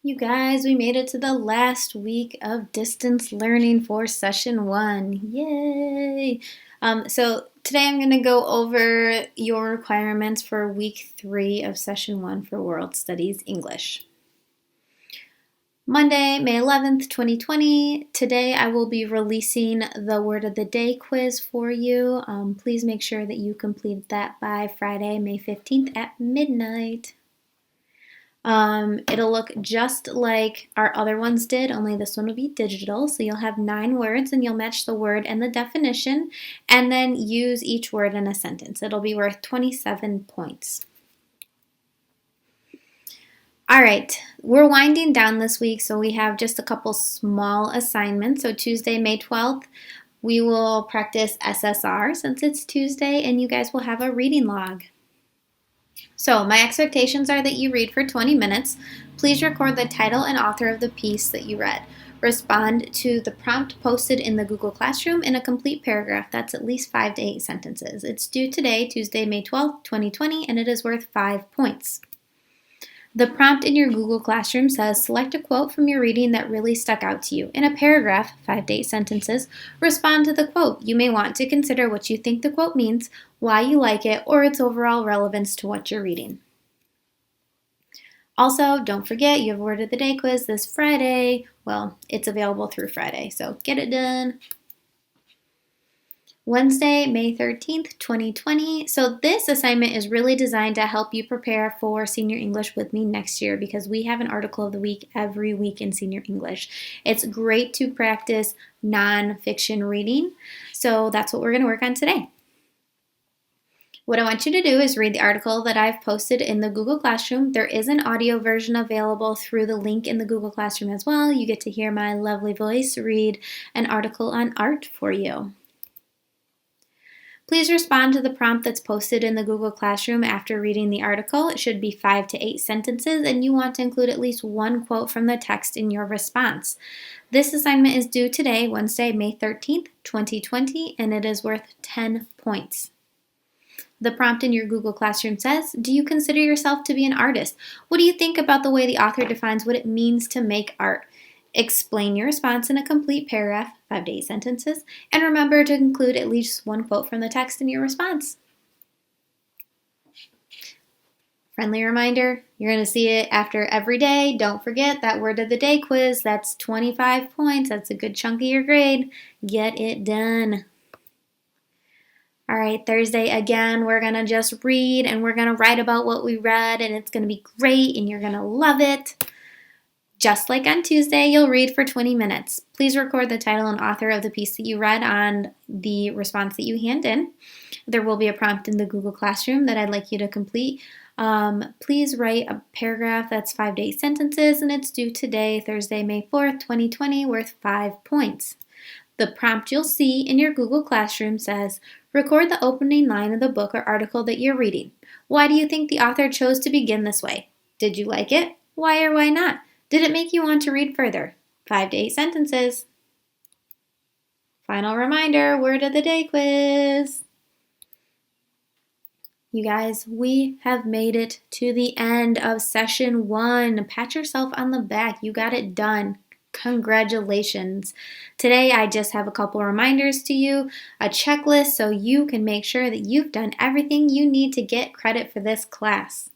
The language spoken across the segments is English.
You guys, we made it to the last week of distance learning for session one. Yay! So today I'm going to go over your requirements for week 3 of session one for World Studies English. Monday, May 11th, 2020. Today I will be releasing the Word of the Day quiz for you. Please make sure that you complete that by Friday, May 15th at midnight. It'll look just like our other ones did, only this one will be digital. So you'll have 9 words and you'll match the word and the definition and then use each word in a sentence. It'll be worth 27 points. All right, we're winding down this week, so we have just a couple small assignments. So Tuesday, May 12th, we will practice SSR since it's Tuesday, and you guys will have a reading log. So my expectations are that you read for 20 minutes. Please record the title and author of the piece that you read. Respond to the prompt posted in the Google Classroom in a complete paragraph that's at least 5 to 8 sentences. It's due today, Tuesday, May 12th, 2020, and it is worth 5 points. The prompt in your Google Classroom says, select a quote from your reading that really stuck out to you. In a paragraph, 5 to 8 sentences, respond to the quote. You may want to consider what you think the quote means, why you like it, or its overall relevance to what you're reading. Also, don't forget you have Word of the Day quiz this Friday. Well, it's available through Friday, so get it done. Wednesday, May 13th, 2020. So this assignment is really designed to help you prepare for Senior English with me next year because we have an article of the week every week in Senior English. It's great to practice nonfiction reading. So that's what we're going to work on today. What I want you to do is read the article that I've posted in the Google Classroom. There is an audio version available through the link in the Google Classroom as well. You get to hear my lovely voice read an article on art for you. Please respond to the prompt that's posted in the Google Classroom after reading the article. It should be 5 to 8 sentences, and you want to include at least one quote from the text in your response. This assignment is due today, Wednesday, May 13th, 2020, and it is worth 10 points. The prompt in your Google Classroom says, do you consider yourself to be an artist? What do you think about the way the author defines what it means to make art? Explain your response in a complete paragraph, 5 to 8 sentences, and remember to include at least one quote from the text in your response. Friendly reminder, you're going to see it after every day. Don't forget that Word of the Day quiz. That's 25 points. That's a good chunk of your grade. Get it done. All right, Thursday again, we're going to just read and we're going to write about what we read, and it's going to be great and you're going to love it. Just like on Tuesday, you'll read for 20 minutes. Please record the title and author of the piece that you read on the response that you hand in. There will be a prompt in the Google Classroom that I'd like you to complete. Please write a paragraph that's 5 to 8 sentences, and it's due today, Thursday, May 4th, 2020, worth 5 points. The prompt you'll see in your Google Classroom says, record the opening line of the book or article that you're reading. Why do you think the author chose to begin this way? Did you like it? Why or why not? Did it make you want to read further? 5 to 8 sentences. Final reminder, Word of the Day quiz. You guys, we have made it to the end of session 1. Pat yourself on the back. You got it done. Congratulations. Today, I just have a couple reminders to you, a checklist so you can make sure that you've done everything you need to get credit for this class.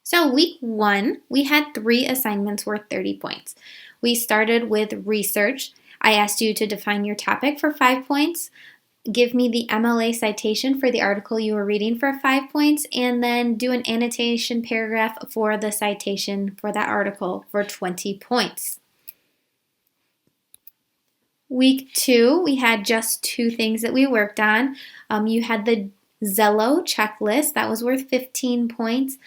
So week 1, we had 3 assignments worth 30 points. We started with research. I asked you to define your topic for 5 points, give me the MLA citation for the article you were reading for 5 points, and then do an annotation paragraph for the citation for that article for 20 points. Week 2, we had just 2 things that we worked on. You had the Zello checklist. That was worth 15 points.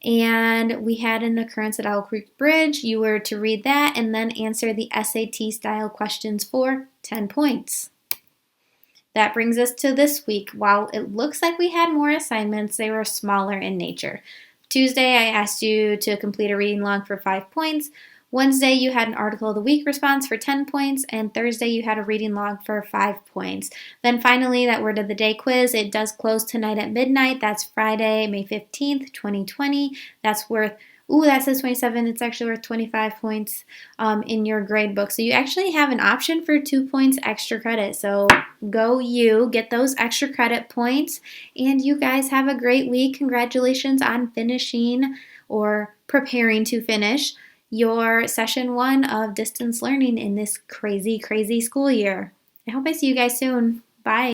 And we had an occurrence at Owl Creek Bridge. You were to read that and then answer the SAT style questions for 10 points. That brings us to this week. While it looks like we had more assignments, they were smaller in nature. Tuesday, I asked you to complete a reading log for 5 points. Wednesday, you had an article of the week response for 10 points, and Thursday, you had a reading log for 5 points. Then finally, that Word of the Day quiz, it does close tonight at midnight. That's Friday, May 15th, 2020. That's worth Ooh, that says 27. It's actually worth 25 points in your grade book. So you actually have an option for 2 points extra credit. So go you, get those extra credit points, and you guys have a great week. Congratulations on finishing or preparing to finish your session 1 of distance learning in this crazy, crazy school year. I hope I see you guys soon. Bye.